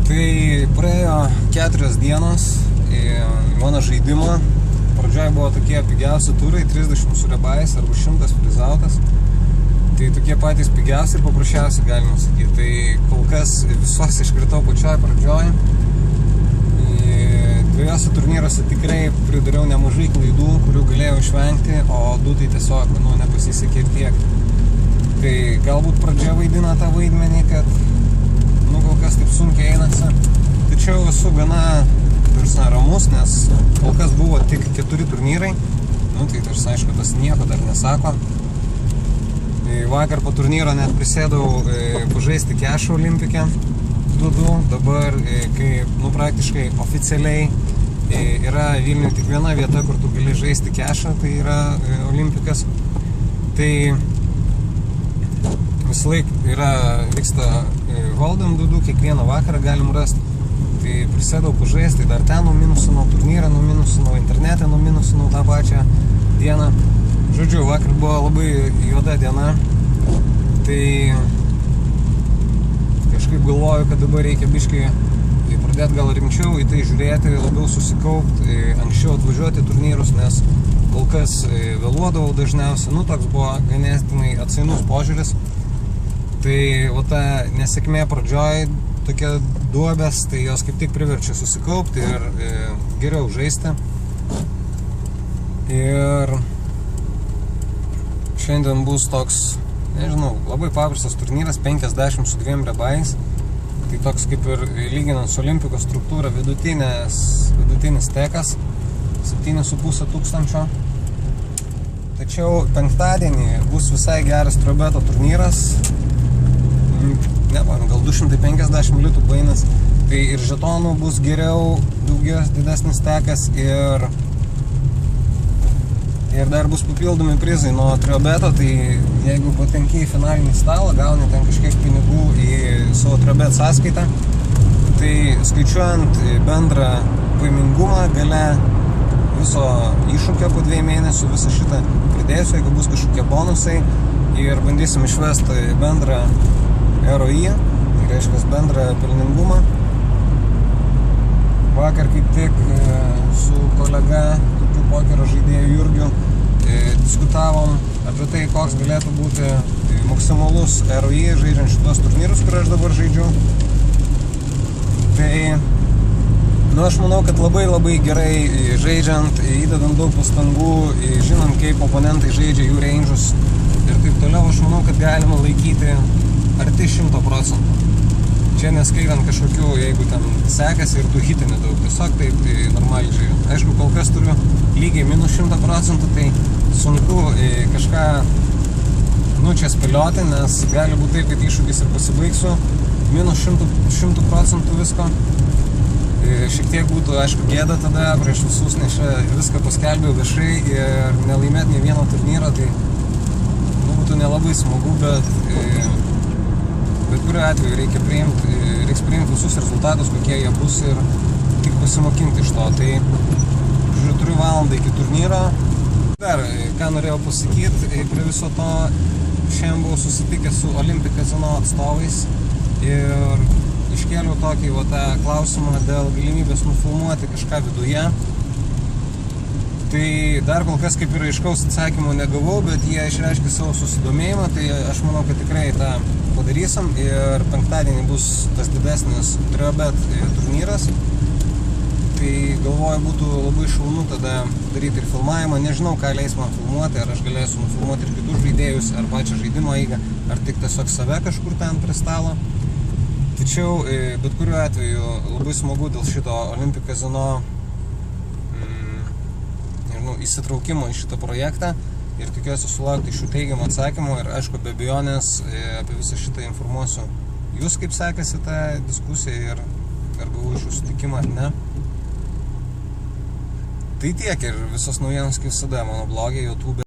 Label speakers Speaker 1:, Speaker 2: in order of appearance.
Speaker 1: Tai praėjo 4 dienos į mano žaidimą. Pradžioje buvo tokie pigiausi turai, 30 su rebais arba 100 frizautas. Tai tokie patys pigiausi ir paprasčiausi, galima sakyti. Tai kol kas visos iškritau pačioj pradžioj. Dviejose turnyruose tikrai pridariau nemažai klaidų, kurių galėjau išvengti, o 2 tai tiesiog, nepasisekė ir tiek. Tai galbūt pradžia vaidina tą vaidmenį, kad kol kas taip sunkiai einasi. Tačiau esu gana ramus, nes kol kas buvo tik 4 turnyrai. Tai tarsi aišku, tas nieko dar nesako. Vakar po turnyro net prisėdau pažaisti kešą Olimpike 2-2. Dabar, kai praktiškai oficialiai yra Vilniuje tik viena vieta, kur tu gali žaisti kešą, tai yra Olimpikas. Tai visą laik vyksta Hold'em 2-2, kiekvieną vakarą galim rasti. Tai prisėdau pažaisti, dar ten numinusinau turnyrą, numinusinau internetą, numinusinau tą pačią dieną. Žodžiu, vakar buvo labai juoda diena. Tai kažkaip galvoju, kad dabar reikia biškai pradėti gal rimčiau į tai žiūrėti, labiau susikaupti, anksčiau atvažiuoti turnyrus, nes kol kas vėluodavau dažniausiai. Toks buvo ganėtinai atsainus požiūris. Tai ta nesėkmė pradžioj, tokia duobės, tai jos kaip tik priverčia susikaupti ir geriau žaisti. Ir šiandien bus toks, labai paprastas turnyras, 50 su 2 rebais. Tai toks kaip ir lyginant su Olimpiko struktūra vidutinis tekas, 7,5 tūkstančio. Tačiau penktadienį bus visai geras triobeto turnyras. Gal 250 litų painas. Tai ir žetonų bus geriau, didesnis tekas ir dar bus papildomi prizai nuo triobeto. Tai jeigu patenki į finalinį stalą, gauni ten kažkiek pinigų į savo triobet sąskaitą. Tai skaičiuojant bendrą paimingumą gale viso iššūkio po 2 mėnesių, visą šitą pridėsiu, jeigu bus kažkokie bonusai, ir bandysim išvesti bendrą ROI, tai reiškia bendrą pelningumą. Vakar kaip tik su kolega, tokiu pokerio žaidėju Jurgiu, diskutavom apie tai, koks galėtų būti maksimalus ROI žaidžiant šitos turnyrus, kur aš dabar žaidžiu. Tai aš manau, kad labai gerai žaidžiant, įdedant daug pastangų, žinant, kaip oponentai žaidžia jų range'us ir taip toliau, aš manau, kad galima laikyti arti 100%. Čia neskaitant kažkokių, jeigu ten sekasi ir tu hitini daug, tiesiog taip normaliai žaidžiu. Aišku, kol kas turiu lygiai minus 100%, tai sunku kažką čia spėlioti, nes gali būti taip, kad iššūkis ir pasibaigsiu minus 100% visko. Šiek tiek būtų, aišku, gėda tada prieš visus, nes čia viską paskelbiau viešai ir nelaimėt nei vieno turnyro, tai būtų nelabai smagu, bet kuriuo atveju reikia priimti visus rezultatus, kokie jie bus, ir tik pasimokinti iš to. Tai, žiūrėjau, turiu valandą iki turnyro. Dar, ką norėjau pasakyti, prie viso to šiandien buvau susitikęs su Olympic Casino atstovais ir iškėliau tokį tą klausimą dėl galimybės nufilmuoti kažką viduje. Tai dar kol kas kaip ir aiškaus atsakymo negavau, bet jie išreiškė savo susidomėjimą, tai aš manau, kad tikrai tą padarysim ir penktadienį bus tas didesnis triobet turnyras. Tai galvoju, būtų labai šaunu tada daryti ir filmavimą. Nežinau, ką leis man filmuoti, ar aš galėsiu nufilmuoti ir kitus žaidėjus, ar pačią žaidimo eigą, ar tik tiesiog save kažkur ten prie stalo. Tačiau, bet kuriuo atveju, labai smagu dėl šito Olympic Casino įsitraukimo į šitą projektą ir tikiuosi sulaukti šių teigiamų atsakymų ir, aišku, be abejonės apie visą šitą informuosiu jūs, kaip sekasi ta diskusija ir ar gavau iš jūsų sutikimą ar ne. Tai tiek ir visos naujienos, kaip visada, mano blogė, YouTube.